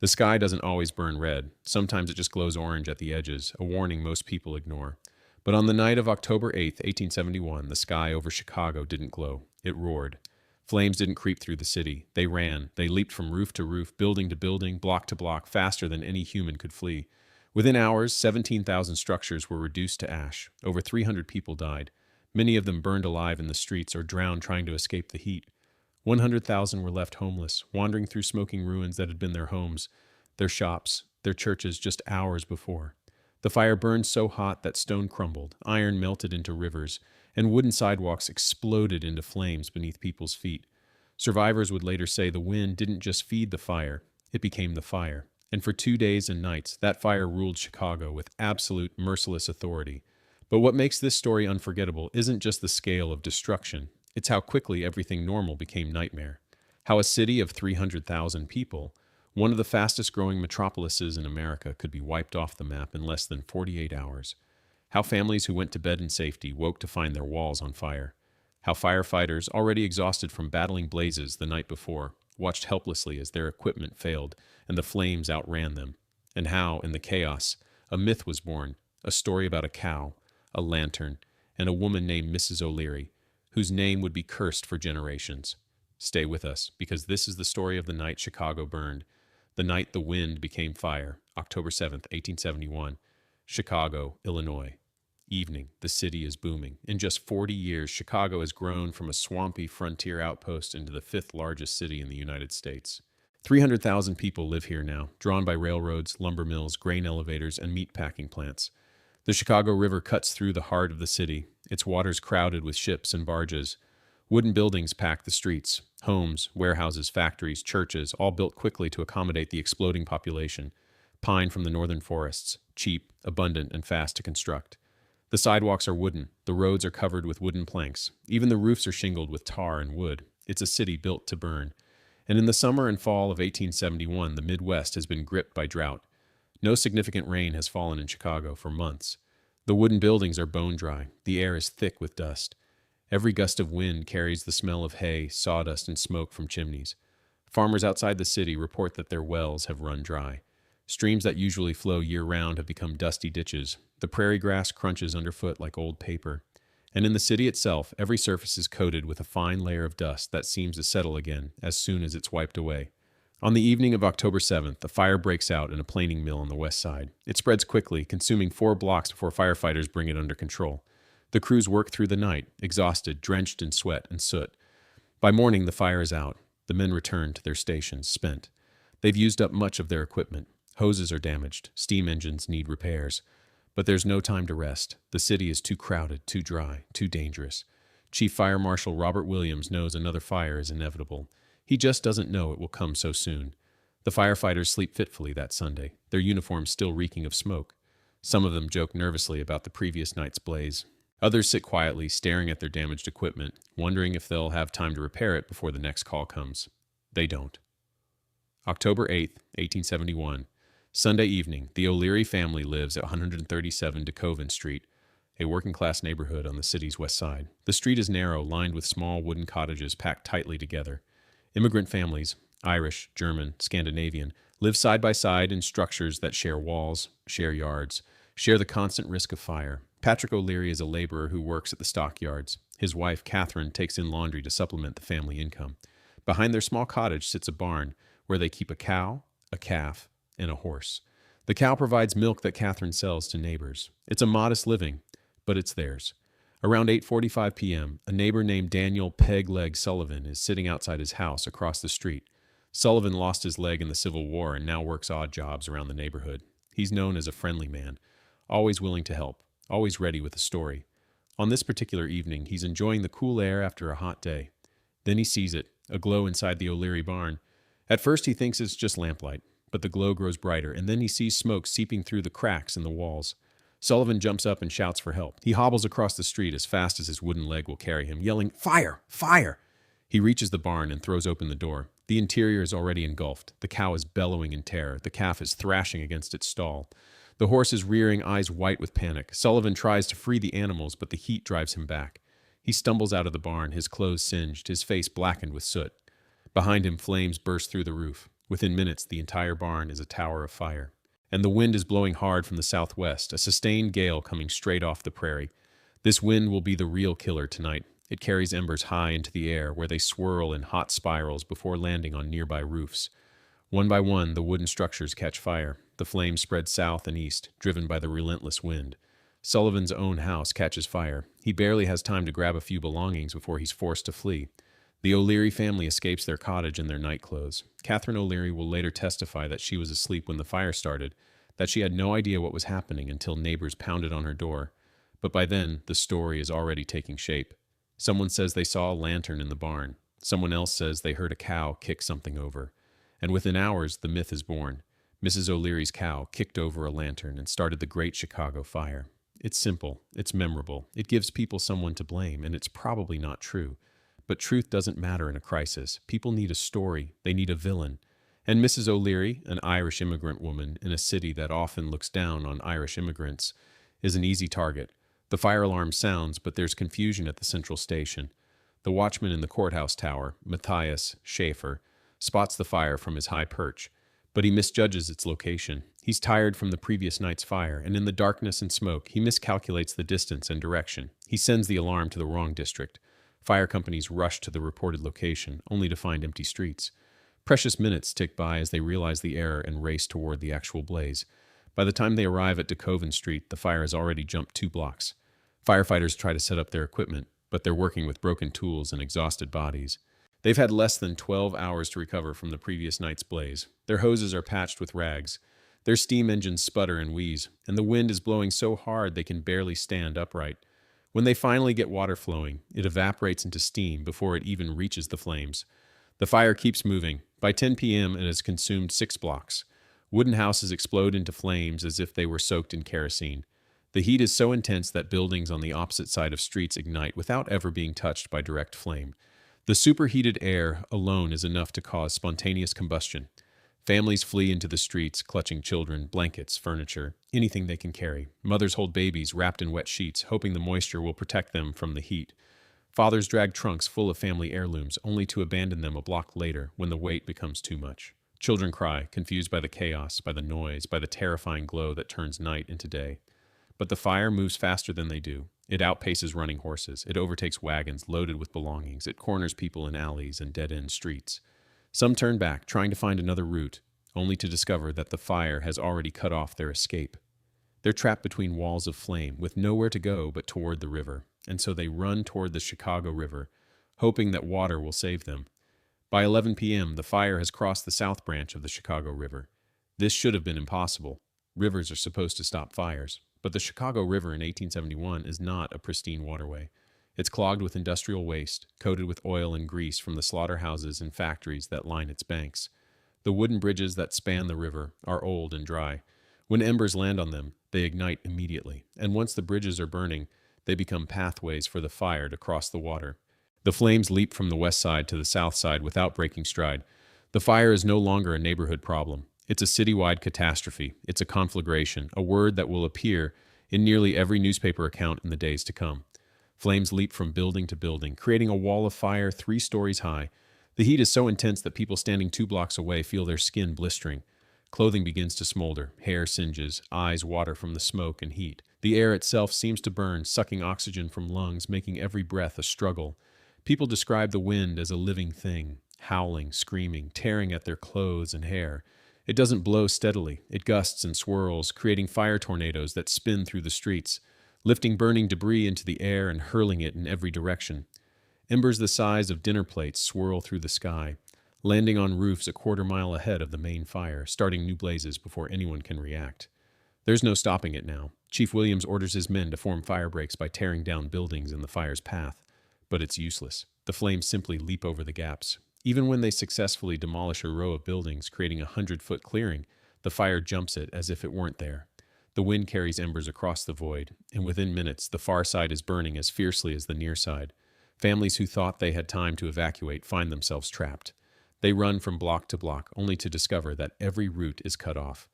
The sky doesn't always burn red. Sometimes it just glows orange at the edges, a warning most people ignore. But on the night of October 8th, 1871, the sky over Chicago didn't glow. It roared. Flames didn't creep through the city. They ran. They leaped from roof to roof, building to building, block to block, faster than any human could flee. Within hours, 17,000 structures were reduced to ash. Over 300 people died. Many of them burned alive in the streets or drowned trying to escape the heat. 100,000 were left homeless, wandering through smoking ruins that had been their homes, their shops, their churches just hours before. The fire burned so hot that stone crumbled, iron melted into rivers, and wooden sidewalks exploded into flames beneath people's feet. Survivors would later say the wind didn't just feed the fire, it became the fire. And for 2 days and nights, that fire ruled Chicago with absolute, merciless authority. But what makes this story unforgettable isn't just the scale of destruction, it's how quickly everything normal became nightmare. How a city of 300,000 people, one of the fastest growing metropolises in America, could be wiped off the map in less than 48 hours. How families who went to bed in safety woke to find their walls on fire. How firefighters, already exhausted from battling blazes the night before, watched helplessly as their equipment failed and the flames outran them. And how, in the chaos, a myth was born, a story about a cow, a lantern, and a woman named Mrs. O'Leary, whose name would be cursed for generations. Stay with us, because this is the story of the night Chicago burned, the night the wind became fire, October 7th, 1871, Chicago, Illinois. Evening, the city is booming. In just 40 years, Chicago has grown from a swampy frontier outpost into the fifth largest city in the United States. 300,000 people live here now, drawn by railroads, lumber mills, grain elevators, and meat packing plants. The Chicago River cuts through the heart of the city, its waters crowded with ships and barges. Wooden buildings pack the streets, homes, warehouses, factories, churches, all built quickly to accommodate the exploding population. Pine from the northern forests, cheap, abundant, and fast to construct. The sidewalks are wooden, the roads are covered with wooden planks, even the roofs are shingled with tar and wood. It's a city built to burn. And in the summer and fall of 1871, the Midwest has been gripped by drought. No significant rain has fallen in Chicago for months. The wooden buildings are bone dry, the air is thick with dust. Every gust of wind carries the smell of hay, sawdust, and smoke from chimneys. Farmers outside the city report that their wells have run dry. Streams that usually flow year-round have become dusty ditches. The prairie grass crunches underfoot like old paper. And in the city itself, every surface is coated with a fine layer of dust that seems to settle again as soon as it's wiped away. On the evening of October 7th, a fire breaks out in a planing mill on the west side. It spreads quickly, consuming 4 blocks before firefighters bring it under control. The crews work through the night, exhausted, drenched in sweat and soot. By morning, the fire is out. The men return to their stations, spent. They've used up much of their equipment. Hoses are damaged. Steam engines need repairs. But there's no time to rest. The city is too crowded, too dry, too dangerous. Chief Fire Marshal Robert Williams knows another fire is inevitable. He just doesn't know it will come so soon. The firefighters sleep fitfully that Sunday, their uniforms still reeking of smoke. Some of them joke nervously about the previous night's blaze. Others sit quietly, staring at their damaged equipment, wondering if they'll have time to repair it before the next call comes. They don't. October 8th, 1871. Sunday evening, the O'Leary family lives at 137 DeKoven Street, a working-class neighborhood on the city's west side. The street is narrow, lined with small wooden cottages packed tightly together. Immigrant families, Irish, German, Scandinavian, live side by side in structures that share walls, share yards, share the constant risk of fire. Patrick O'Leary is a laborer who works at the stockyards. His wife, Catherine, takes in laundry to supplement the family income. Behind their small cottage sits a barn where they keep a cow, a calf, and a horse. The cow provides milk that Catherine sells to neighbors. It's a modest living, but it's theirs. Around 8:45 p.m., a neighbor named Daniel Peg Leg Sullivan is sitting outside his house across the street. Sullivan lost his leg in the Civil War and now works odd jobs around the neighborhood. He's known as a friendly man, always willing to help, always ready with a story. On this particular evening, he's enjoying the cool air after a hot day. Then he sees it, a glow inside the O'Leary barn. At first he thinks it's just lamplight, but the glow grows brighter, and then he sees smoke seeping through the cracks in the walls. Sullivan jumps up and shouts for help. He hobbles across the street as fast as his wooden leg will carry him, yelling, "Fire! Fire!" He reaches the barn and throws open the door. The interior is already engulfed. The cow is bellowing in terror. The calf is thrashing against its stall. The horse is rearing, eyes white with panic. Sullivan tries to free the animals, but the heat drives him back. He stumbles out of the barn, his clothes singed, his face blackened with soot. Behind him, flames burst through the roof. Within minutes, the entire barn is a tower of fire. And the wind is blowing hard from the southwest, a sustained gale coming straight off the prairie. This wind will be the real killer tonight. It carries embers high into the air, where they swirl in hot spirals before landing on nearby roofs. One by one, the wooden structures catch fire. The flames spread south and east, driven by the relentless wind. Sullivan's own house catches fire. He barely has time to grab a few belongings before he's forced to flee. The O'Leary family escapes their cottage in their nightclothes. Catherine O'Leary will later testify that she was asleep when the fire started, that she had no idea what was happening until neighbors pounded on her door. But by then, the story is already taking shape. Someone says they saw a lantern in the barn. Someone else says they heard a cow kick something over. And within hours, the myth is born. Mrs. O'Leary's cow kicked over a lantern and started the Great Chicago Fire. It's simple, it's memorable, it gives people someone to blame, and it's probably not true. But truth doesn't matter in a crisis. People need a story, they need a villain. And Mrs. O'Leary, an Irish immigrant woman in a city that often looks down on Irish immigrants, is an easy target. The fire alarm sounds, but there's confusion at the central station. The watchman in the courthouse tower, Matthias Schaefer, spots the fire from his high perch, but he misjudges its location. He's tired from the previous night's fire, and in the darkness and smoke, he miscalculates the distance and direction. He sends the alarm to the wrong district. Fire companies rush to the reported location, only to find empty streets. Precious minutes tick by as they realize the error and race toward the actual blaze. By the time they arrive at DeKoven Street, the fire has already jumped 2 blocks. Firefighters try to set up their equipment, but they're working with broken tools and exhausted bodies. They've had less than 12 hours to recover from the previous night's blaze. Their hoses are patched with rags. Their steam engines sputter and wheeze, and the wind is blowing so hard they can barely stand upright. When they finally get water flowing, it evaporates into steam before it even reaches the flames. The fire keeps moving. By 10 p.m., it has consumed 6 blocks. Wooden houses explode into flames as if they were soaked in kerosene. The heat is so intense that buildings on the opposite side of streets ignite without ever being touched by direct flame. The superheated air alone is enough to cause spontaneous combustion. Families flee into the streets, clutching children, blankets, furniture, anything they can carry. Mothers hold babies wrapped in wet sheets, hoping the moisture will protect them from the heat. Fathers drag trunks full of family heirlooms, only to abandon them a block later when the weight becomes too much. Children cry, confused by the chaos, by the noise, by the terrifying glow that turns night into day. But the fire moves faster than they do. It outpaces running horses. It overtakes wagons loaded with belongings. It corners people in alleys and dead-end streets. Some turn back, trying to find another route, only to discover that the fire has already cut off their escape. They're trapped between walls of flame, with nowhere to go but toward the river, and so they run toward the Chicago River, hoping that water will save them. By 11 p.m., the fire has crossed the south branch of the Chicago River. This should have been impossible. Rivers are supposed to stop fires, but the Chicago River in 1871 is not a pristine waterway. It's clogged with industrial waste, coated with oil and grease from the slaughterhouses and factories that line its banks. The wooden bridges that span the river are old and dry. When embers land on them, they ignite immediately, and once the bridges are burning, they become pathways for the fire to cross the water. The flames leap from the west side to the south side without breaking stride. The fire is no longer a neighborhood problem. It's a citywide catastrophe. It's a conflagration, a word that will appear in nearly every newspaper account in the days to come. Flames leap from building to building, creating a wall of fire 3 stories high. The heat is so intense that people standing 2 blocks away feel their skin blistering. Clothing begins to smolder, hair singes, eyes water from the smoke and heat. The air itself seems to burn, sucking oxygen from lungs, making every breath a struggle. People describe the wind as a living thing, howling, screaming, tearing at their clothes and hair. It doesn't blow steadily. It gusts and swirls, creating fire tornadoes that spin through the streets, lifting burning debris into the air and hurling it in every direction. Embers the size of dinner plates swirl through the sky, landing on roofs a quarter-mile ahead of the main fire, starting new blazes before anyone can react. There's no stopping it now. Chief Williams orders his men to form fire breaks by tearing down buildings in the fire's path. But it's useless. The flames simply leap over the gaps. Even when they successfully demolish a row of buildings, creating a 100-foot clearing, the fire jumps it as if it weren't there. The wind carries embers across the void, and within minutes, the far side is burning as fiercely as the near side. Families who thought they had time to evacuate find themselves trapped. They run from block to block, only to discover that every route is cut off.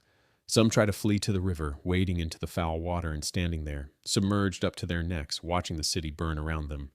Some try to flee to the river, wading into the foul water and standing there, submerged up to their necks, watching the city burn around them.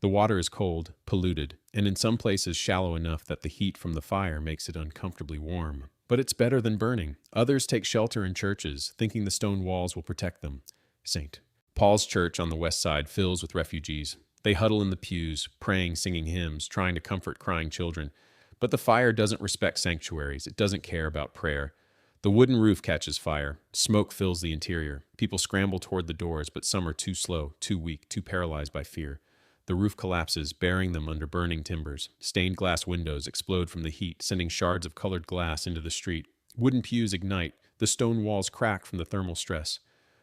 The water is cold, polluted, and in some places shallow enough that the heat from the fire makes it uncomfortably warm. But it's better than burning. Others take shelter in churches, thinking the stone walls will protect them. St. Paul's Church on the west side fills with refugees. They huddle in the pews, praying, singing hymns, trying to comfort crying children. But the fire doesn't respect sanctuaries. It doesn't care about prayer. The wooden roof catches fire. Smoke fills the interior. People scramble toward the doors, but some are too slow, too weak, too paralyzed by fear. The roof collapses, burying them under burning timbers. Stained glass windows explode from the heat, sending shards of colored glass into the street. Wooden pews ignite. The stone walls crack from the thermal stress.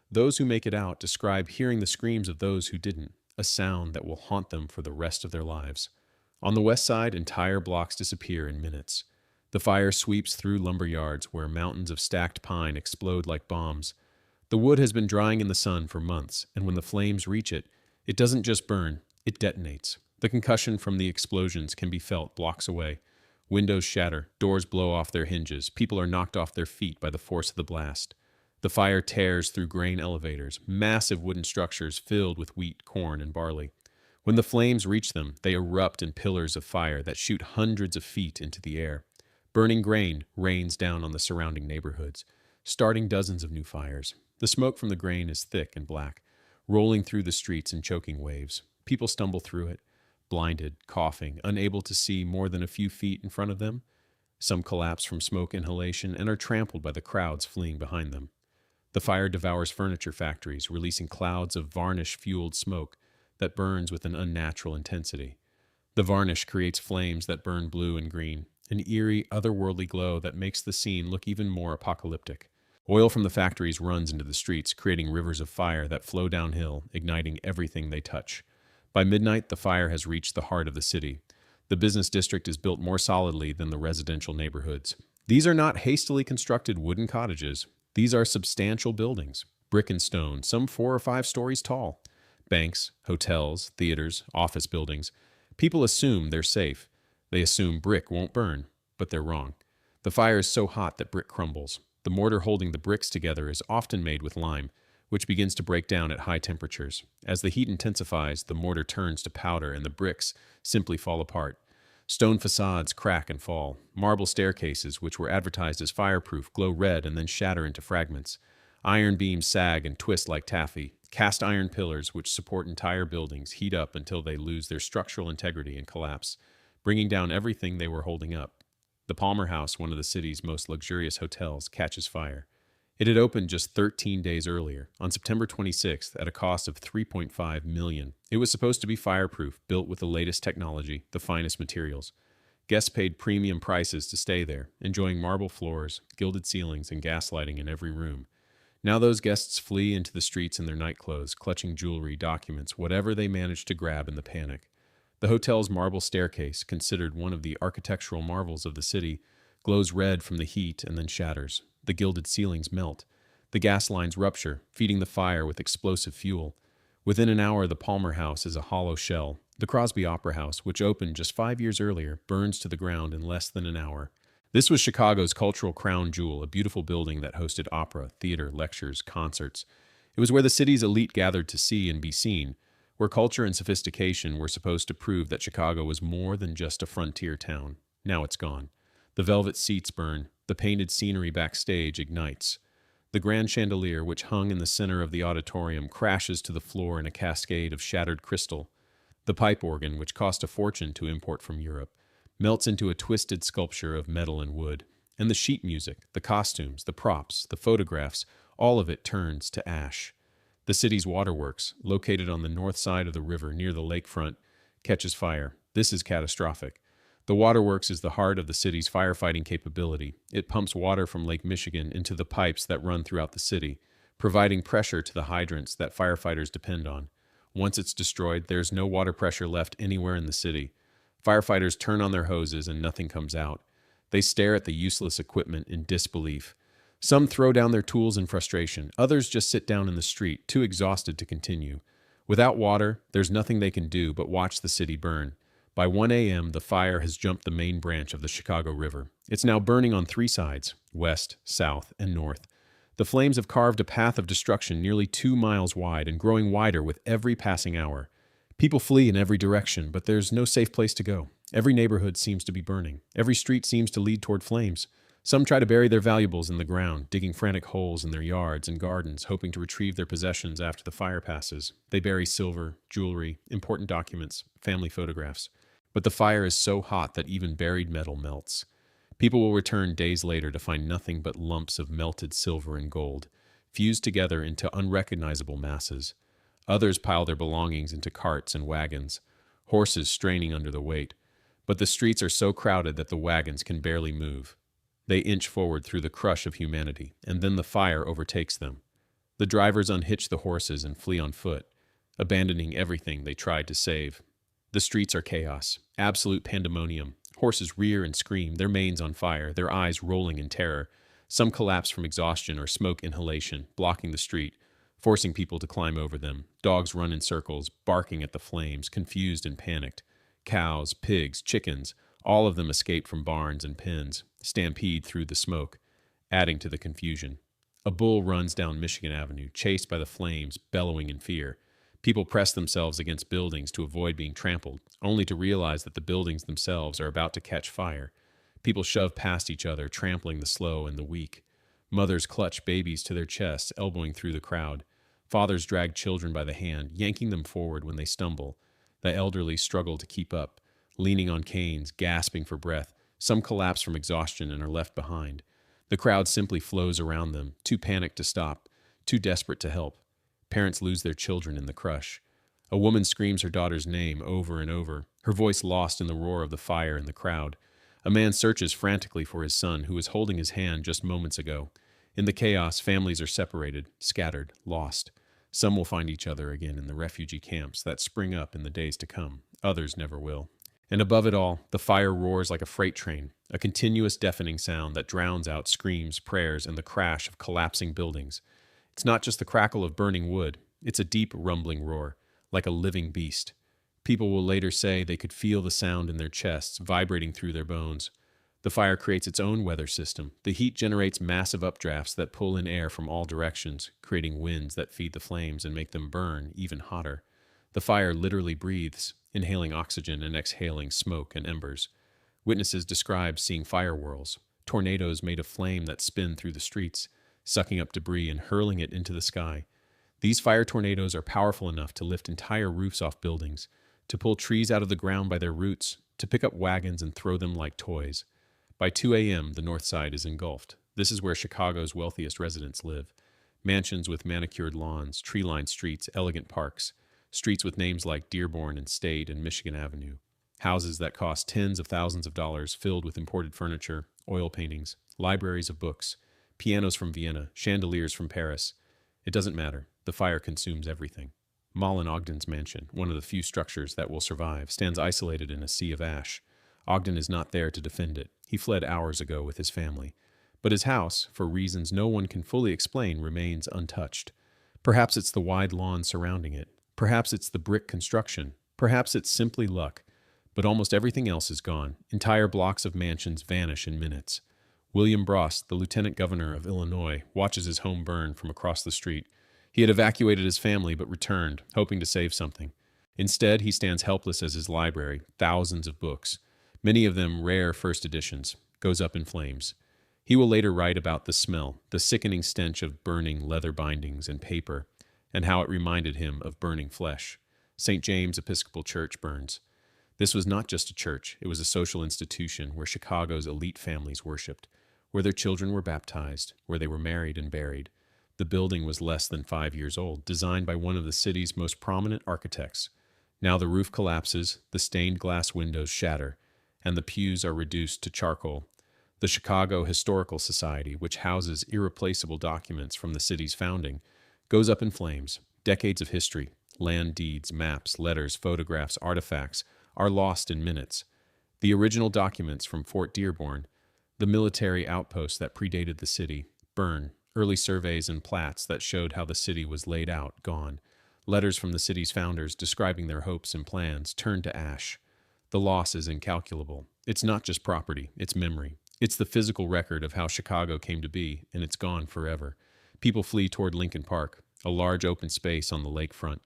Those who make it out describe hearing the screams of those who didn't, a sound that will haunt them for the rest of their lives. On the west side, entire blocks disappear in minutes. The fire sweeps through lumber yards where mountains of stacked pine explode like bombs. The wood has been drying in the sun for months, and when the flames reach it, it doesn't just burn, it detonates. The concussion from the explosions can be felt blocks away. Windows shatter, doors blow off their hinges, people are knocked off their feet by the force of the blast. The fire tears through grain elevators, massive wooden structures filled with wheat, corn, and barley. When the flames reach them, they erupt in pillars of fire that shoot hundreds of feet into the air. Burning grain rains down on the surrounding neighborhoods, starting dozens of new fires. The smoke from the grain is thick and black, rolling through the streets in choking waves. People stumble through it, blinded, coughing, unable to see more than a few feet in front of them. Some collapse from smoke inhalation and are trampled by the crowds fleeing behind them. The fire devours furniture factories, releasing clouds of varnish-fueled smoke that burns with an unnatural intensity. The varnish creates flames that burn blue and green, an eerie, otherworldly glow that makes the scene look even more apocalyptic. Oil from the factories runs into the streets, creating rivers of fire that flow downhill, igniting everything they touch. By midnight, the fire has reached the heart of the city. The business district is built more solidly than the residential neighborhoods. These are not hastily constructed wooden cottages. These are substantial buildings, brick and stone, some 4 or 5 stories tall. Banks, hotels, theaters, office buildings. People assume they're safe. They assume brick won't burn, but they're wrong. The fire is so hot that brick crumbles. The mortar holding the bricks together is often made with lime, which begins to break down at high temperatures. As the heat intensifies, the mortar turns to powder and the bricks simply fall apart. Stone facades crack and fall. Marble staircases, which were advertised as fireproof, glow red and then shatter into fragments. Iron beams sag and twist like taffy. Cast iron pillars, which support entire buildings, heat up until they lose their structural integrity and collapse, bringing down everything they were holding up. The Palmer House, one of the city's most luxurious hotels, catches fire. It had opened just 13 days earlier, on September 26th, at a cost of $3.5 million. It was supposed to be fireproof, built with the latest technology, the finest materials. Guests paid premium prices to stay there, enjoying marble floors, gilded ceilings, and gaslighting in every room. Now those guests flee into the streets in their nightclothes, clutching jewelry, documents, whatever they managed to grab in the panic. The hotel's marble staircase, considered one of the architectural marvels of the city, glows red from the heat and then shatters. The gilded ceilings melt. The gas lines rupture, feeding the fire with explosive fuel. Within an hour, the Palmer House is a hollow shell. The Crosby Opera House, which opened just 5 years earlier, burns to the ground in less than an hour. This was Chicago's cultural crown jewel, a beautiful building that hosted opera, theater, lectures, concerts. It was where the city's elite gathered to see and be seen, where culture and sophistication were supposed to prove that Chicago was more than just a frontier town. Now it's gone. The velvet seats burn. The painted scenery backstage ignites. The grand chandelier, which hung in the center of the auditorium, crashes to the floor in a cascade of shattered crystal. The pipe organ, which cost a fortune to import from Europe, melts into a twisted sculpture of metal and wood. And the sheet music, the costumes, the props, the photographs, all of it turns to ash. The city's waterworks, located on the north side of the river near the lakefront, catches fire. This is catastrophic. The waterworks is the heart of the city's firefighting capability. It pumps water from Lake Michigan into the pipes that run throughout the city, providing pressure to the hydrants that firefighters depend on. Once it's destroyed, there's no water pressure left anywhere in the city. Firefighters turn on their hoses and nothing comes out. They stare at the useless equipment in disbelief. Some throw down their tools in frustration. Others just sit down in the street, too exhausted to continue. Without water, there's nothing they can do but watch the city burn. By 1 a.m., the fire has jumped the main branch of the Chicago River. It's now burning on 3 sides, west, south, and north. The flames have carved a path of destruction nearly 2 miles wide and growing wider with every passing hour. People flee in every direction, but there's no safe place to go. Every neighborhood seems to be burning. Every street seems to lead toward flames. Some try to bury their valuables in the ground, digging frantic holes in their yards and gardens, hoping to retrieve their possessions after the fire passes. They bury silver, jewelry, important documents, family photographs. But the fire is so hot that even buried metal melts. People will return days later to find nothing but lumps of melted silver and gold, fused together into unrecognizable masses. Others pile their belongings into carts and wagons, horses straining under the weight. But the streets are so crowded that the wagons can barely move. They inch forward through the crush of humanity, and then the fire overtakes them. The drivers unhitch the horses and flee on foot, abandoning everything they tried to save. The streets are chaos, absolute pandemonium. Horses rear and scream, their manes on fire, their eyes rolling in terror. Some collapse from exhaustion or smoke inhalation, blocking the street, forcing people to climb over them. Dogs run in circles, barking at the flames, confused and panicked. Cows, pigs, chickens, all of them escape from barns and pens, stampede through the smoke, adding to the confusion. A bull runs down Michigan Avenue, chased by the flames, bellowing in fear. People press themselves against buildings to avoid being trampled, only to realize that the buildings themselves are about to catch fire. People shove past each other, trampling the slow and the weak. Mothers clutch babies to their chests, elbowing through the crowd. Fathers drag children by the hand, yanking them forward when they stumble. The elderly struggle to keep up, leaning on canes, gasping for breath. Some collapse from exhaustion and are left behind. The crowd simply flows around them, too panicked to stop, too desperate to help. Parents lose their children in the crush. A woman screams her daughter's name over and over, her voice lost in the roar of the fire in the crowd. A man searches frantically for his son, who was holding his hand just moments ago. In the chaos, families are separated, scattered, lost. Some will find each other again in the refugee camps that spring up in the days to come. Others never will. And above it all, the fire roars like a freight train, a continuous deafening sound that drowns out screams, prayers, and the crash of collapsing buildings. It's not just the crackle of burning wood. It's a deep, rumbling roar, like a living beast. People will later say they could feel the sound in their chests, vibrating through their bones. The fire creates its own weather system. The heat generates massive updrafts that pull in air from all directions, creating winds that feed the flames and make them burn even hotter. The fire literally breathes, inhaling oxygen and exhaling smoke and embers. Witnesses describe seeing fire whirls, tornadoes made of flame that spin through the streets, sucking up debris and hurling it into the sky. These fire tornadoes are powerful enough to lift entire roofs off buildings, to pull trees out of the ground by their roots, to pick up wagons and throw them like toys. By 2 a.m., the north side is engulfed. This is where Chicago's wealthiest residents live. Mansions with manicured lawns, tree-lined streets, elegant parks, streets with names like Dearborn and State and Michigan Avenue. Houses that cost tens of thousands of dollars filled with imported furniture, oil paintings, libraries of books, pianos from Vienna, chandeliers from Paris. It doesn't matter. The fire consumes everything. Malin Ogden's mansion, one of the few structures that will survive, stands isolated in a sea of ash. Ogden is not there to defend it. He fled hours ago with his family. But his house, for reasons no one can fully explain, remains untouched. Perhaps it's the wide lawn surrounding it. Perhaps it's the brick construction. Perhaps it's simply luck. But almost everything else is gone. Entire blocks of mansions vanish in minutes. William Brost, the lieutenant governor of Illinois, watches his home burn from across the street. He had evacuated his family but returned, hoping to save something. Instead, he stands helpless as his library, thousands of books, many of them rare first editions, goes up in flames. He will later write about the smell, the sickening stench of burning leather bindings and paper, and how it reminded him of burning flesh. St. James Episcopal Church burns. This was not just a church, it was a social institution where Chicago's elite families worshipped, where their children were baptized, where they were married and buried. The building was less than 5 years old, designed by one of the city's most prominent architects. Now the roof collapses, the stained glass windows shatter, and the pews are reduced to charcoal. The Chicago Historical Society, which houses irreplaceable documents from the city's founding, goes up in flames. Decades of history, land deeds, maps, letters, photographs, artifacts, are lost in minutes. The original documents from Fort Dearborn, the military outpost that predated the city, burn. Early surveys and plats that showed how the city was laid out, gone. Letters from the city's founders describing their hopes and plans turned to ash. The loss is incalculable. It's not just property, it's memory. It's the physical record of how Chicago came to be, and it's gone forever. People flee toward Lincoln Park, a large open space on the lakefront.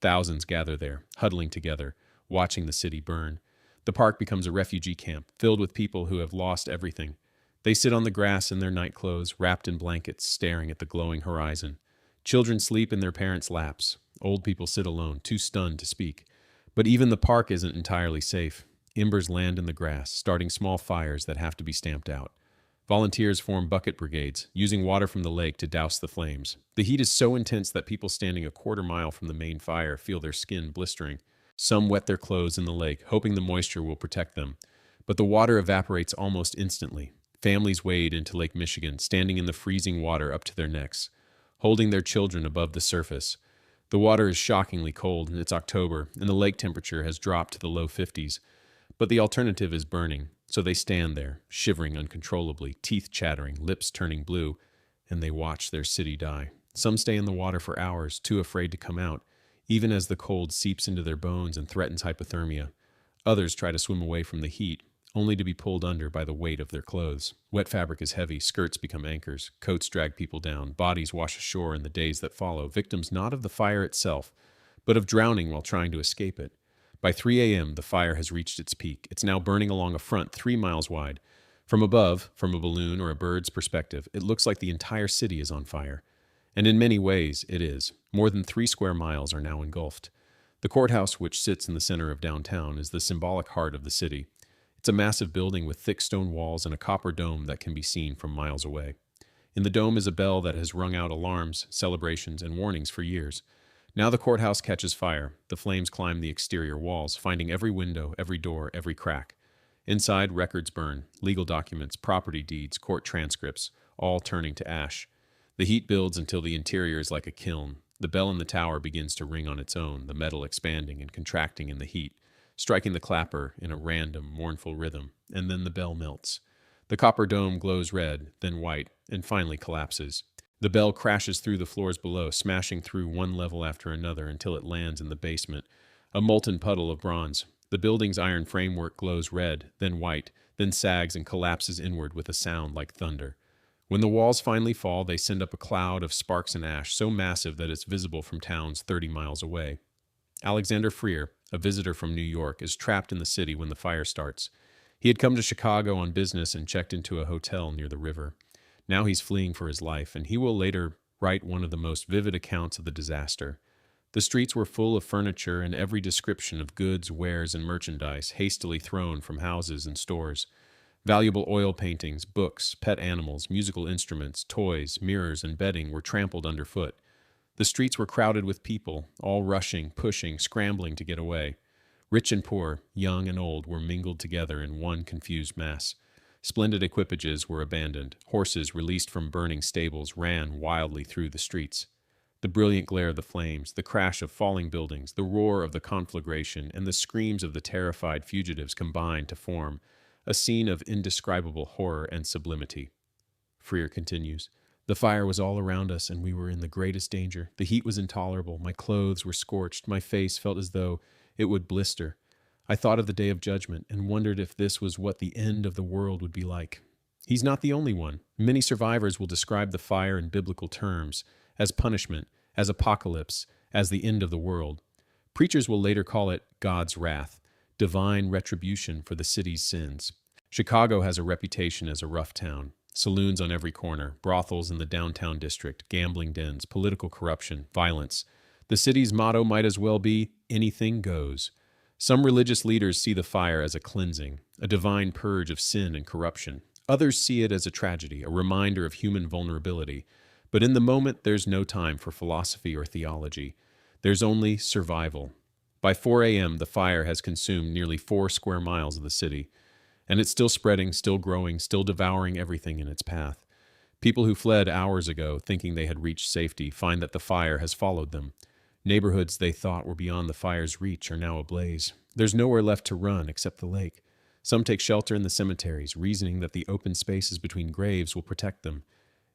Thousands gather there, huddling together, watching the city burn. The park becomes a refugee camp, filled with people who have lost everything. They sit on the grass in their night clothes, wrapped in blankets, staring at the glowing horizon. Children sleep in their parents' laps. Old people sit alone, too stunned to speak. But even the park isn't entirely safe. Embers land in the grass, starting small fires that have to be stamped out. Volunteers form bucket brigades, using water from the lake to douse the flames. The heat is so intense that people standing a quarter mile from the main fire feel their skin blistering. Some wet their clothes in the lake, hoping the moisture will protect them. But the water evaporates almost instantly. Families wade into Lake Michigan, standing in the freezing water up to their necks, holding their children above the surface. The water is shockingly cold, and it's October, and the lake temperature has dropped to the low 50s. But the alternative is burning, so they stand there, shivering uncontrollably, teeth chattering, lips turning blue, and they watch their city die. Some stay in the water for hours, too afraid to come out, even as the cold seeps into their bones and threatens hypothermia. Others try to swim away from the heat, only to be pulled under by the weight of their clothes. Wet fabric is heavy, skirts become anchors, coats drag people down, bodies wash ashore in the days that follow, victims not of the fire itself, but of drowning while trying to escape it. By 3 a.m., the fire has reached its peak. It's now burning along a front 3 miles wide. From above, from a balloon or a bird's perspective, it looks like the entire city is on fire. And in many ways, it is. More than 3 square miles are now engulfed. The courthouse, which sits in the center of downtown, is the symbolic heart of the city. It's a massive building with thick stone walls and a copper dome that can be seen from miles away. In the dome is a bell that has rung out alarms, celebrations, and warnings for years. Now the courthouse catches fire. The flames climb the exterior walls, finding every window, every door, every crack. Inside, records burn, legal documents, property deeds, court transcripts, all turning to ash. The heat builds until the interior is like a kiln. The bell in the tower begins to ring on its own, the metal expanding and contracting in the heat, striking the clapper in a random, mournful rhythm, and then the bell melts. The copper dome glows red, then white, and finally collapses. The bell crashes through the floors below, smashing through one level after another until it lands in the basement, a molten puddle of bronze. The building's iron framework glows red, then white, then sags and collapses inward with a sound like thunder. When the walls finally fall, they send up a cloud of sparks and ash so massive that it's visible from towns 30 miles away. Alexander Freer, a visitor from New York, is trapped in the city when the fire starts. He had come to Chicago on business and checked into a hotel near the river. Now he's fleeing for his life, and he will later write one of the most vivid accounts of the disaster. The streets were full of furniture and every description of goods, wares, and merchandise hastily thrown from houses and stores. Valuable oil paintings, books, pet animals, musical instruments, toys, mirrors, and bedding were trampled underfoot. The streets were crowded with people, all rushing, pushing, scrambling to get away. Rich and poor, young and old were mingled together in one confused mass. Splendid equipages were abandoned. Horses, released from burning stables, ran wildly through the streets. The brilliant glare of the flames, the crash of falling buildings, the roar of the conflagration, and the screams of the terrified fugitives combined to form a scene of indescribable horror and sublimity. Freer continues, "The fire was all around us, and we were in the greatest danger. The heat was intolerable. My clothes were scorched. My face felt as though it would blister. I thought of the day of judgment and wondered if this was what the end of the world would be like." He's not the only one. Many survivors will describe the fire in biblical terms, as punishment, as apocalypse, as the end of the world. Preachers will later call it God's wrath, divine retribution for the city's sins. Chicago has a reputation as a rough town. Saloons on every corner, brothels in the downtown district, gambling dens, political corruption, violence. The city's motto might as well be, anything goes. Some religious leaders see the fire as a cleansing, a divine purge of sin and corruption. Others see it as a tragedy, a reminder of human vulnerability. But in the moment, there's no time for philosophy or theology. There's only survival. By 4 a.m., the fire has consumed nearly 4 square miles of the city. And it's still spreading, still growing, still devouring everything in its path. People who fled hours ago, thinking they had reached safety, find that the fire has followed them. Neighborhoods they thought were beyond the fire's reach are now ablaze. There's nowhere left to run except the lake. Some take shelter in the cemeteries, reasoning that the open spaces between graves will protect them.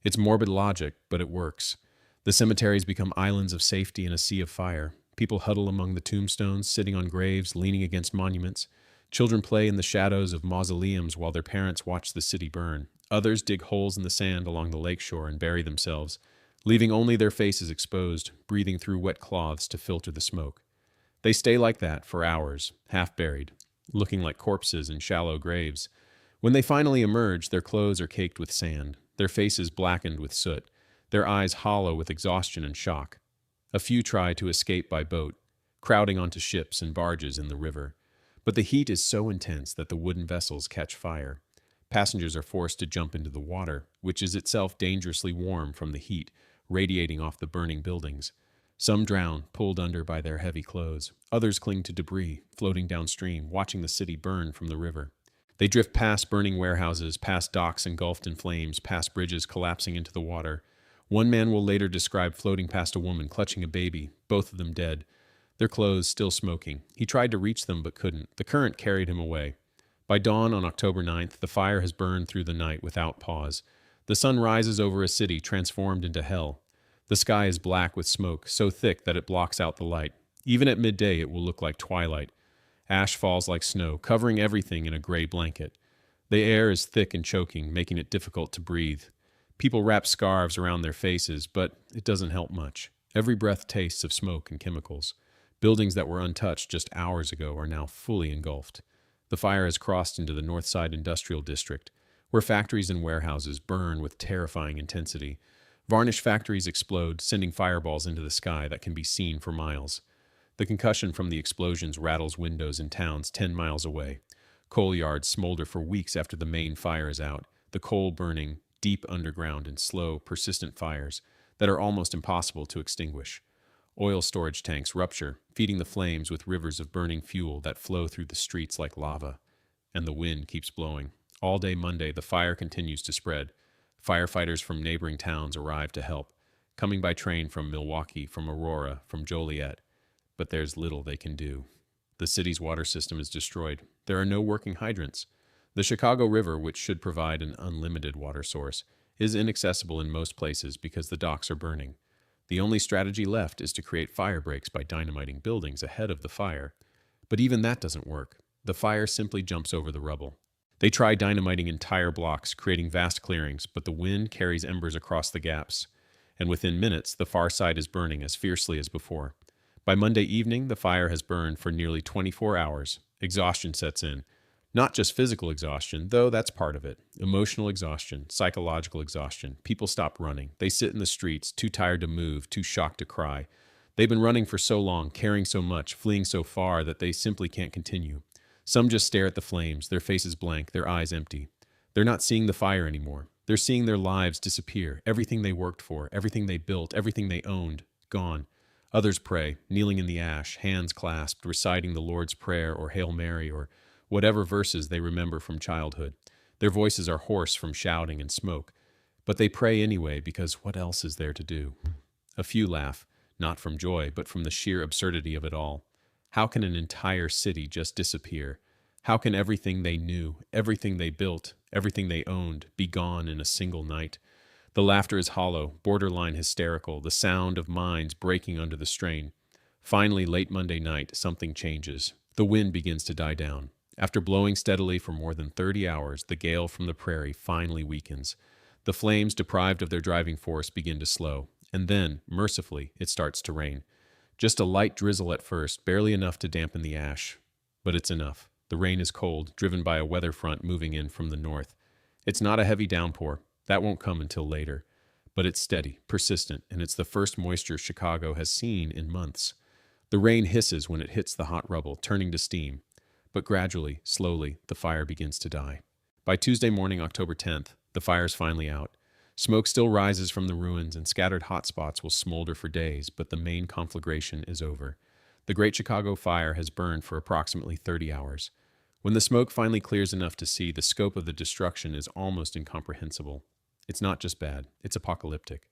It's morbid logic, but it works. The cemeteries become islands of safety in a sea of fire. People huddle among the tombstones, sitting on graves, leaning against monuments. Children play in the shadows of mausoleums while their parents watch the city burn. Others dig holes in the sand along the lakeshore and bury themselves, leaving only their faces exposed, breathing through wet cloths to filter the smoke. They stay like that for hours, half buried, looking like corpses in shallow graves. When they finally emerge, their clothes are caked with sand, their faces blackened with soot, their eyes hollow with exhaustion and shock. A few try to escape by boat, crowding onto ships and barges in the river. But the heat is so intense that the wooden vessels catch fire. Passengers are forced to jump into the water, which is itself dangerously warm from the heat, radiating off the burning buildings. Some drown, pulled under by their heavy clothes. Others cling to debris, floating downstream, watching the city burn from the river. They drift past burning warehouses, past docks engulfed in flames, past bridges collapsing into the water. One man will later describe floating past a woman clutching a baby, both of them dead, their clothes still smoking. He tried to reach them but couldn't. The current carried him away. By dawn on October 9th, the fire has burned through the night without pause. The sun rises over a city transformed into hell. The sky is black with smoke, so thick that it blocks out the light. Even at midday, it will look like twilight. Ash falls like snow, covering everything in a gray blanket. The air is thick and choking, making it difficult to breathe. People wrap scarves around their faces, but it doesn't help much. Every breath tastes of smoke and chemicals. Buildings that were untouched just hours ago are now fully engulfed. The fire has crossed into the Northside Industrial District, where factories and warehouses burn with terrifying intensity. Varnish factories explode, sending fireballs into the sky that can be seen for miles. The concussion from the explosions rattles windows in towns 10 miles away. Coal yards smolder for weeks after the main fire is out, the coal burning deep underground in slow, persistent fires that are almost impossible to extinguish. Oil storage tanks rupture, feeding the flames with rivers of burning fuel that flow through the streets like lava. And the wind keeps blowing. All day Monday, the fire continues to spread. Firefighters from neighboring towns arrive to help, coming by train from Milwaukee, from Aurora, from Joliet. But there's little they can do. The city's water system is destroyed. There are no working hydrants. The Chicago River, which should provide an unlimited water source, is inaccessible in most places because the docks are burning. The only strategy left is to create fire breaks by dynamiting buildings ahead of the fire. But even that doesn't work. The fire simply jumps over the rubble. They try dynamiting entire blocks, creating vast clearings, but the wind carries embers across the gaps. And within minutes, the far side is burning as fiercely as before. By Monday evening, the fire has burned for nearly 24 hours. Exhaustion sets in. Not just physical exhaustion, though that's part of it. Emotional exhaustion, psychological exhaustion. People stop running. They sit in the streets, too tired to move, too shocked to cry. They've been running for so long, carrying so much, fleeing so far that they simply can't continue. Some just stare at the flames, their faces blank, their eyes empty. They're not seeing the fire anymore. They're seeing their lives disappear. Everything they worked for, everything they built, everything they owned, gone. Others pray, kneeling in the ash, hands clasped, reciting the Lord's Prayer or Hail Mary or whatever verses they remember from childhood. Their voices are hoarse from shouting and smoke, but they pray anyway because what else is there to do? A few laugh, not from joy, but from the sheer absurdity of it all. How can an entire city just disappear? How can everything they knew, everything they built, everything they owned, be gone in a single night? The laughter is hollow, borderline hysterical, the sound of minds breaking under the strain. Finally, late Monday night, something changes. The wind begins to die down. After blowing steadily for more than 30 hours, the gale from the prairie finally weakens. The flames, deprived of their driving force, begin to slow. And then, mercifully, it starts to rain. Just a light drizzle at first, barely enough to dampen the ash. But it's enough. The rain is cold, driven by a weather front moving in from the north. It's not a heavy downpour. That won't come until later. But it's steady, persistent, and it's the first moisture Chicago has seen in months. The rain hisses when it hits the hot rubble, turning to steam. But gradually, slowly, the fire begins to die. By Tuesday morning, October 10th, the fire's finally out. Smoke still rises from the ruins, and scattered hot spots will smolder for days, but the main conflagration is over. The Great Chicago Fire has burned for approximately 30 hours. When the smoke finally clears enough to see, the scope of the destruction is almost incomprehensible. It's not just bad, it's apocalyptic.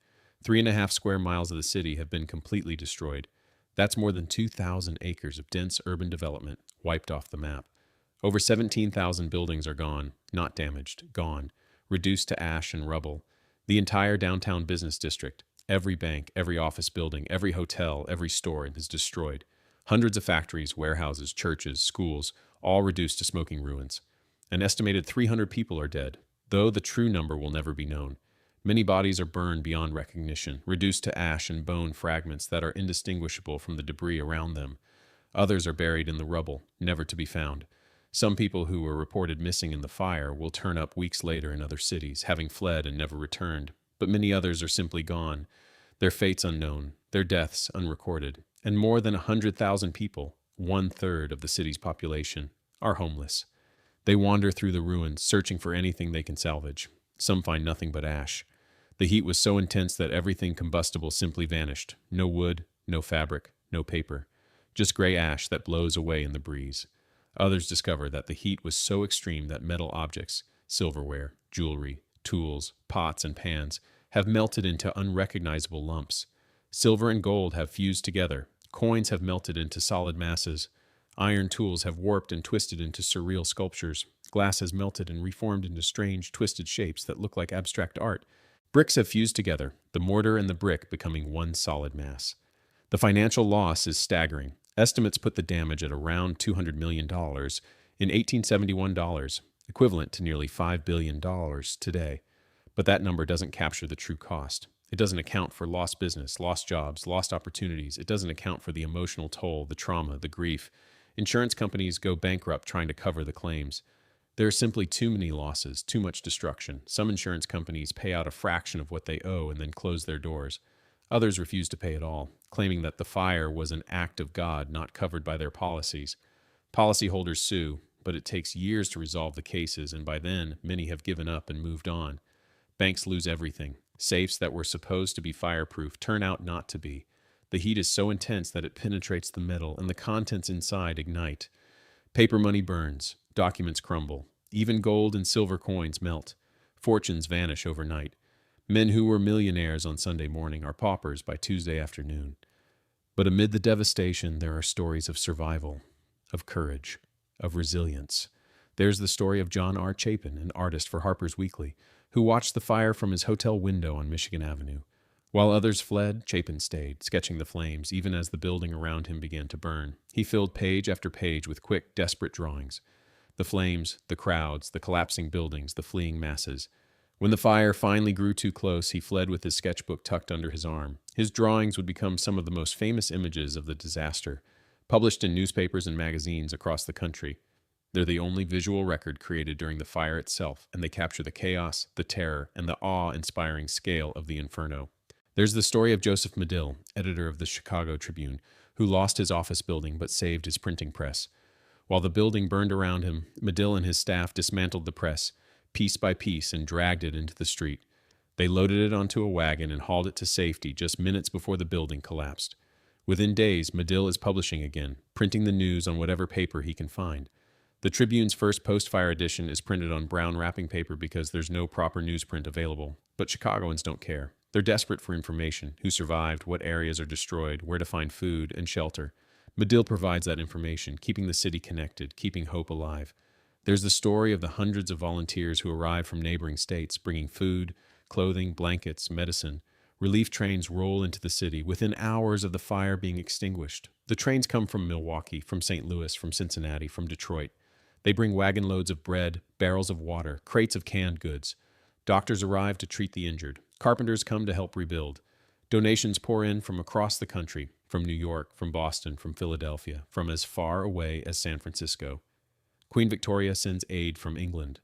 3.5 square miles of the city have been completely destroyed. That's more than 2,000 acres of dense urban development wiped off the map. Over 17,000 buildings are gone, not damaged, gone, reduced to ash and rubble. The entire downtown business district, every bank, every office building, every hotel, every store is destroyed. Hundreds of factories, warehouses, churches, schools, all reduced to smoking ruins. An estimated 300 people are dead, though the true number will never be known. Many bodies are burned beyond recognition, reduced to ash and bone fragments that are indistinguishable from the debris around them. Others are buried in the rubble, never to be found. Some people who were reported missing in the fire will turn up weeks later in other cities, having fled and never returned. But many others are simply gone, their fates unknown, their deaths unrecorded. And more than 100,000 people, 1/3 of the city's population, are homeless. They wander through the ruins, searching for anything they can salvage. Some find nothing but ash. The heat was so intense that everything combustible simply vanished. No wood, no fabric, no paper. Just gray ash that blows away in the breeze. Others discover that the heat was so extreme that metal objects, silverware, jewelry, tools, pots, and pans, have melted into unrecognizable lumps. Silver and gold have fused together. Coins have melted into solid masses. Iron tools have warped and twisted into surreal sculptures. Glass has melted and reformed into strange, twisted shapes that look like abstract art. Bricks have fused together, the mortar and the brick becoming one solid mass. The financial loss is staggering. Estimates put the damage at around $200 million in 1871 dollars, equivalent to nearly $5 billion today. But that number doesn't capture the true cost. It doesn't account for lost business, lost jobs, lost opportunities. It doesn't account for the emotional toll, the trauma, the grief. Insurance companies go bankrupt trying to cover the claims. There are simply too many losses, too much destruction. Some insurance companies pay out a fraction of what they owe and then close their doors. Others refuse to pay at all, claiming that the fire was an act of God not covered by their policies. Policyholders sue, but it takes years to resolve the cases, and by then, many have given up and moved on. Banks lose everything. Safes that were supposed to be fireproof turn out not to be. The heat is so intense that it penetrates the metal, and the contents inside ignite. Paper money burns. Documents crumble. Even gold and silver coins melt. Fortunes vanish overnight. Men who were millionaires on Sunday morning are paupers by Tuesday afternoon. But amid the devastation, there are stories of survival, of courage, of resilience. There's the story of John R. Chapin, an artist for Harper's Weekly, who watched the fire from his hotel window on Michigan Avenue. While others fled, Chapin stayed, sketching the flames, even as the building around him began to burn. He filled page after page with quick, desperate drawings. The flames, the crowds, the collapsing buildings, the fleeing masses. When the fire finally grew too close, he fled with his sketchbook tucked under his arm. His drawings would become some of the most famous images of the disaster, published in newspapers and magazines across the country. They're the only visual record created during the fire itself, and they capture the chaos, the terror, and the awe-inspiring scale of the inferno. There's the story of Joseph Medill, editor of the Chicago Tribune, who lost his office building but saved his printing press. While the building burned around him, Medill and his staff dismantled the press, piece by piece, and dragged it into the street. They loaded it onto a wagon and hauled it to safety just minutes before the building collapsed. Within days, Medill is publishing again, printing the news on whatever paper he can find. The Tribune's first post-fire edition is printed on brown wrapping paper because there's no proper newsprint available. But Chicagoans don't care. They're desperate for information: who survived, what areas are destroyed, where to find food and shelter. Medill provides that information, keeping the city connected, keeping hope alive. There's the story of the hundreds of volunteers who arrived from neighboring states, bringing food, clothing, blankets, medicine. Relief trains roll into the city within hours of the fire being extinguished. The trains come from Milwaukee, from St. Louis, from Cincinnati, from Detroit. They bring wagon loads of bread, barrels of water, crates of canned goods. Doctors arrive to treat the injured. Carpenters come to help rebuild. Donations pour in from across the country, from New York, from Boston, from Philadelphia, from as far away as San Francisco. Queen Victoria sends aid from England.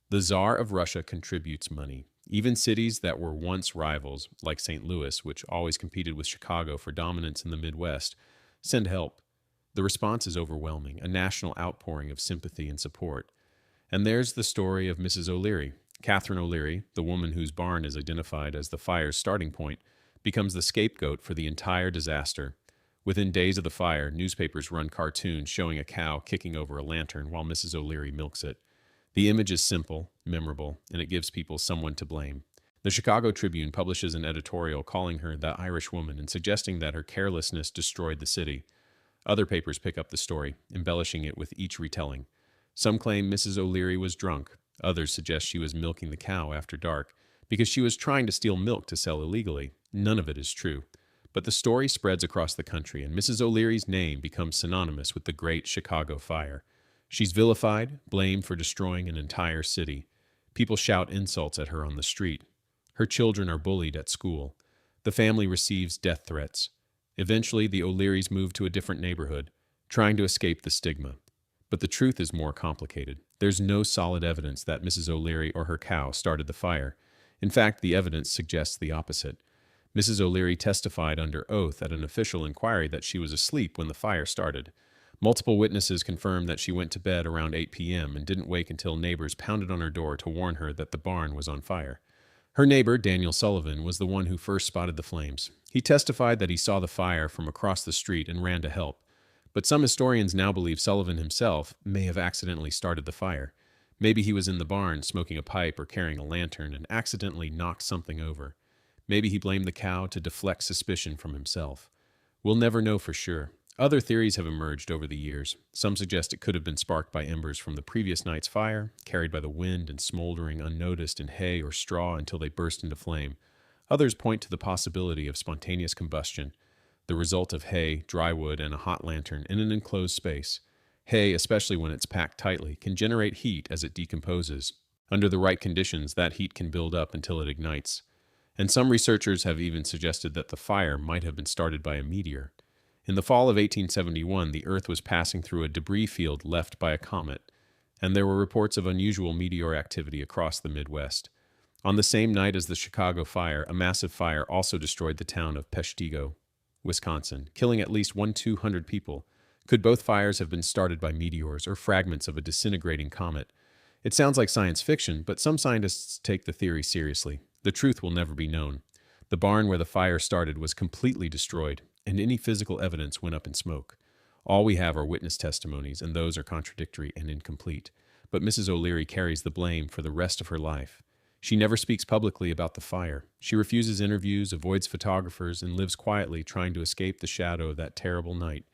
The Tsar of Russia contributes money. Even cities that were once rivals, like St. Louis, which always competed with Chicago for dominance in the Midwest, send help. The response is overwhelming, a national outpouring of sympathy and support. And there's the story of Mrs. O'Leary. Catherine O'Leary, the woman whose barn is identified as the fire's starting point, becomes the scapegoat for the entire disaster. Within days of the fire, newspapers run cartoons showing a cow kicking over a lantern while Mrs. O'Leary milks it. The image is simple, memorable, and it gives people someone to blame. The Chicago Tribune publishes an editorial calling her the Irish woman and suggesting that her carelessness destroyed the city. Other papers pick up the story, embellishing it with each retelling. Some claim Mrs. O'Leary was drunk. Others suggest she was milking the cow after dark because she was trying to steal milk to sell illegally. None of it is true. But the story spreads across the country, and Mrs. O'Leary's name becomes synonymous with the Great Chicago Fire. She's vilified, blamed for destroying an entire city. People shout insults at her on the street. Her children are bullied at school. The family receives death threats. Eventually, the O'Learys move to a different neighborhood, trying to escape the stigma. But the truth is more complicated. There's no solid evidence that Mrs. O'Leary or her cow started the fire. In fact, the evidence suggests the opposite. Mrs. O'Leary testified under oath at an official inquiry that she was asleep when the fire started. Multiple witnesses confirmed that she went to bed around 8 p.m. and didn't wake until neighbors pounded on her door to warn her that the barn was on fire. Her neighbor, Daniel Sullivan, was the one who first spotted the flames. He testified that he saw the fire from across the street and ran to help. But some historians now believe Sullivan himself may have accidentally started the fire. Maybe he was in the barn smoking a pipe or carrying a lantern and accidentally knocked something over. Maybe he blamed the cow to deflect suspicion from himself. We'll never know for sure. Other theories have emerged over the years. Some suggest it could have been sparked by embers from the previous night's fire, carried by the wind and smoldering unnoticed in hay or straw until they burst into flame. Others point to the possibility of spontaneous combustion, the result of hay, dry wood, and a hot lantern in an enclosed space. Hay, especially when it's packed tightly, can generate heat as it decomposes. Under the right conditions, that heat can build up until it ignites. And some researchers have even suggested that the fire might have been started by a meteor. In the fall of 1871, the Earth was passing through a debris field left by a comet, and there were reports of unusual meteor activity across the Midwest. On the same night as the Chicago fire, a massive fire also destroyed the town of Peshtigo, Wisconsin, killing at least 200 people. Could both fires have been started by meteors or fragments of a disintegrating comet? It sounds like science fiction, but some scientists take the theory seriously. The truth will never be known. The barn where the fire started was completely destroyed, and any physical evidence went up in smoke. All we have are witness testimonies, and those are contradictory and incomplete. But Mrs. O'Leary carries the blame for the rest of her life. She never speaks publicly about the fire. She refuses interviews, avoids photographers, and lives quietly, trying to escape the shadow of that terrible night.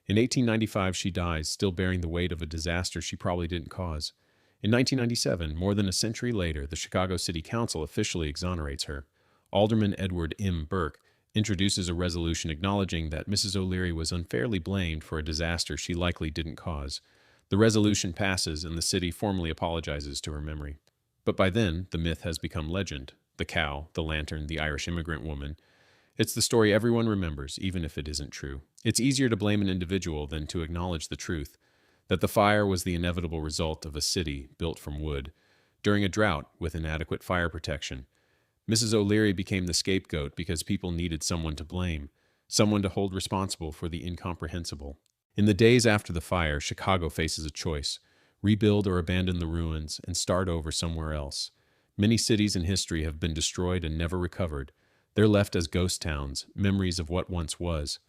In 1895, she dies, still bearing the weight of a disaster she probably didn't cause. In 1997, more than a century later, the Chicago City Council officially exonerates her. Alderman Edward M. Burke introduces a resolution acknowledging that Mrs. O'Leary was unfairly blamed for a disaster she likely didn't cause. The resolution passes, and the city formally apologizes to her memory. But by then, the myth has become legend. The cow, the lantern, the Irish immigrant woman. It's the story everyone remembers, even if it isn't true. It's easier to blame an individual than to acknowledge the truth, that the fire was the inevitable result of a city built from wood, during a drought with inadequate fire protection. Mrs. O'Leary became the scapegoat because people needed someone to blame, someone to hold responsible for the incomprehensible. In the days after the fire, Chicago faces a choice: rebuild or abandon the ruins and start over somewhere else. Many cities in history have been destroyed and never recovered. They're left as ghost towns, memories of what once was.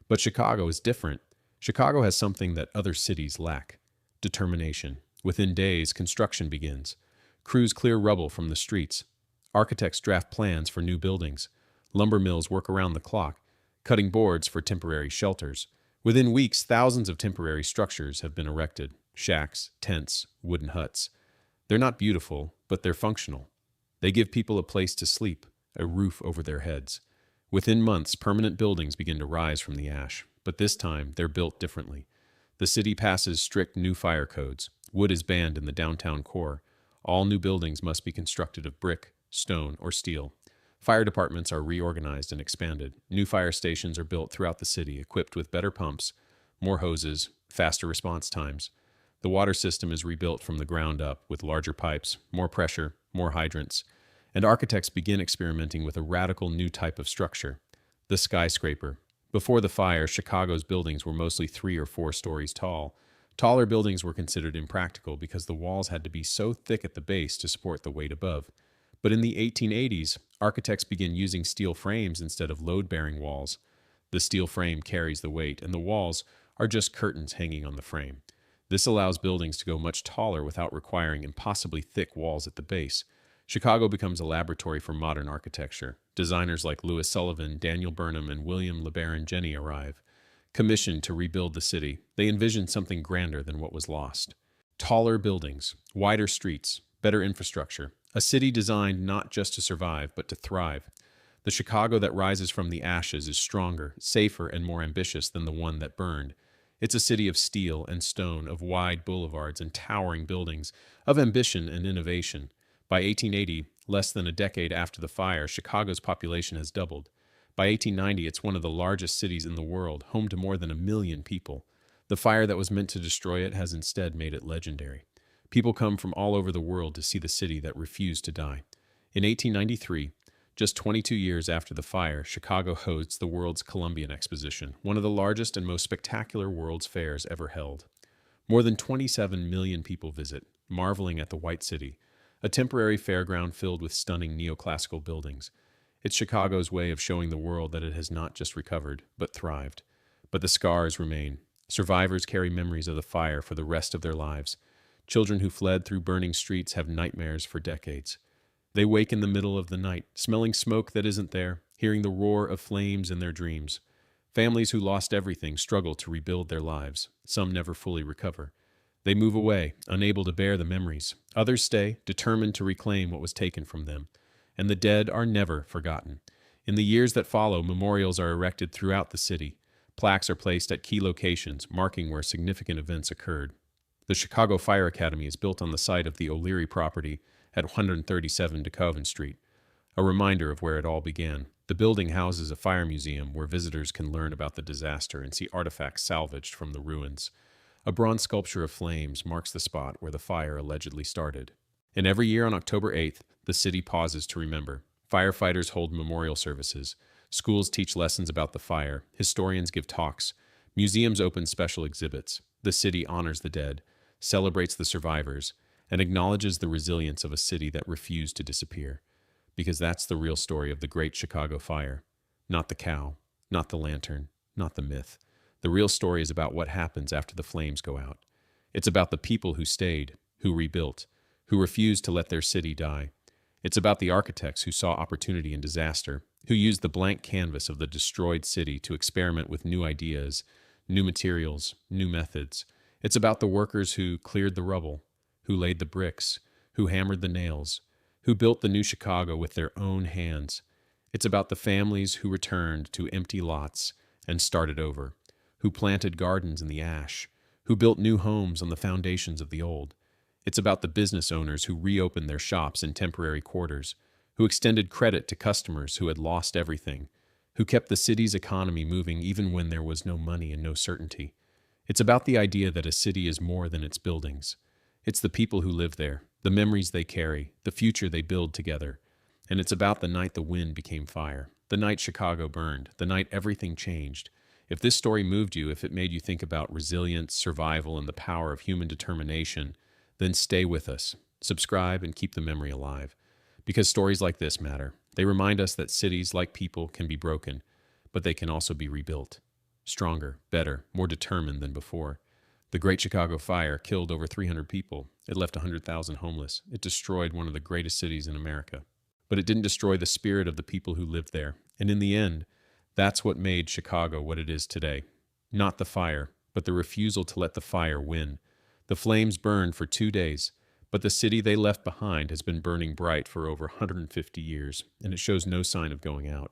But Chicago is different. Chicago has something that other cities lack: determination. Within days, construction begins. Crews clear rubble from the streets. Architects draft plans for new buildings. Lumber mills work around the clock, cutting boards for temporary shelters. Within weeks, thousands of temporary structures have been erected: shacks, tents, wooden huts. They're not beautiful, but they're functional. They give people a place to sleep, a roof over their heads. Within months, permanent buildings begin to rise from the ash, but this time they're built differently. The city passes strict new fire codes. Wood is banned in the downtown core. All new buildings must be constructed of brick, stone, or steel. Fire departments are reorganized and expanded. New fire stations are built throughout the city, equipped with better pumps, more hoses, faster response times. The water system is rebuilt from the ground up with larger pipes, more pressure, more hydrants. And architects begin experimenting with a radical new type of structure: the skyscraper. Before the fire, Chicago's buildings were mostly 3 or 4 stories tall. Taller buildings were considered impractical because the walls had to be so thick at the base to support the weight above. But in the 1880s, architects begin using steel frames instead of load-bearing walls. The steel frame carries the weight, and the walls are just curtains hanging on the frame. This allows buildings to go much taller without requiring impossibly thick walls at the base. Chicago becomes a laboratory for modern architecture. Designers like Louis Sullivan, Daniel Burnham, and William LeBaron Jenney arrive. Commissioned to rebuild the city, they envisioned something grander than what was lost. Taller buildings, wider streets, better infrastructure. A city designed not just to survive, but to thrive. The Chicago that rises from the ashes is stronger, safer, and more ambitious than the one that burned. It's a city of steel and stone, of wide boulevards and towering buildings, of ambition and innovation. By 1880, Less than a decade after the fire, Chicago's population has doubled. By 1890, it's one of the largest cities in the world, home to more than 1 million people. The fire that was meant to destroy it has instead made it legendary. People come from all over the world to see the city that refused to die. In 1893, just 22 years after the fire, Chicago hosts the World's Columbian Exposition, one of the largest and most spectacular World's Fairs ever held. More than 27 million people visit, marveling at the White City, a temporary fairground filled with stunning neoclassical buildings. It's Chicago's way of showing the world that it has not just recovered, but thrived. But the scars remain. Survivors carry memories of the fire for the rest of their lives. Children who fled through burning streets have nightmares for decades. They wake in the middle of the night, smelling smoke that isn't there, hearing the roar of flames in their dreams. Families who lost everything struggle to rebuild their lives. Some never fully recover. They move away, unable to bear the memories. Others stay, determined to reclaim what was taken from them. And the dead are never forgotten. In the years that follow, memorials are erected throughout the city. Plaques are placed at key locations, marking where significant events occurred. The Chicago Fire Academy is built on the site of the O'Leary property at 137 DeKoven Street, a reminder of where it all began. The building houses a fire museum where visitors can learn about the disaster and see artifacts salvaged from the ruins. A bronze sculpture of flames marks the spot where the fire allegedly started. And every year on October 8th, the city pauses to remember. Firefighters hold memorial services. Schools teach lessons about the fire. Historians give talks. Museums open special exhibits. The city honors the dead, celebrates the survivors, and acknowledges the resilience of a city that refused to disappear. Because that's the real story of the Great Chicago Fire. Not the cow, not the lantern, not the myth. The real story is about what happens after the flames go out. It's about the people who stayed, who rebuilt, who refused to let their city die. It's about the architects who saw opportunity in disaster, who used the blank canvas of the destroyed city to experiment with new ideas, new materials, new methods. It's about the workers who cleared the rubble, who laid the bricks, who hammered the nails, who built the new Chicago with their own hands. It's about the families who returned to empty lots and started over, who planted gardens in the ash, who built new homes on the foundations of the old. It's about the business owners who reopened their shops in temporary quarters, who extended credit to customers who had lost everything, who kept the city's economy moving even when there was no money and no certainty. It's about the idea that a city is more than its buildings. It's the people who live there, the memories they carry, the future they build together. And it's about the night the wind became fire, the night Chicago burned, the night everything changed. If this story moved you, if it made you think about resilience, survival, and the power of human determination, then stay with us. Subscribe and keep the memory alive. Because stories like this matter. They remind us that cities, like people, can be broken, but they can also be rebuilt. Stronger, better, more determined than before. The Great Chicago Fire killed over 300 people. It left 100,000 homeless. It destroyed one of the greatest cities in America. But it didn't destroy the spirit of the people who lived there. And in the end, that's what made Chicago what it is today. Not the fire, but the refusal to let the fire win. The flames burned for 2 days, but the city they left behind has been burning bright for over 150 years, and it shows no sign of going out.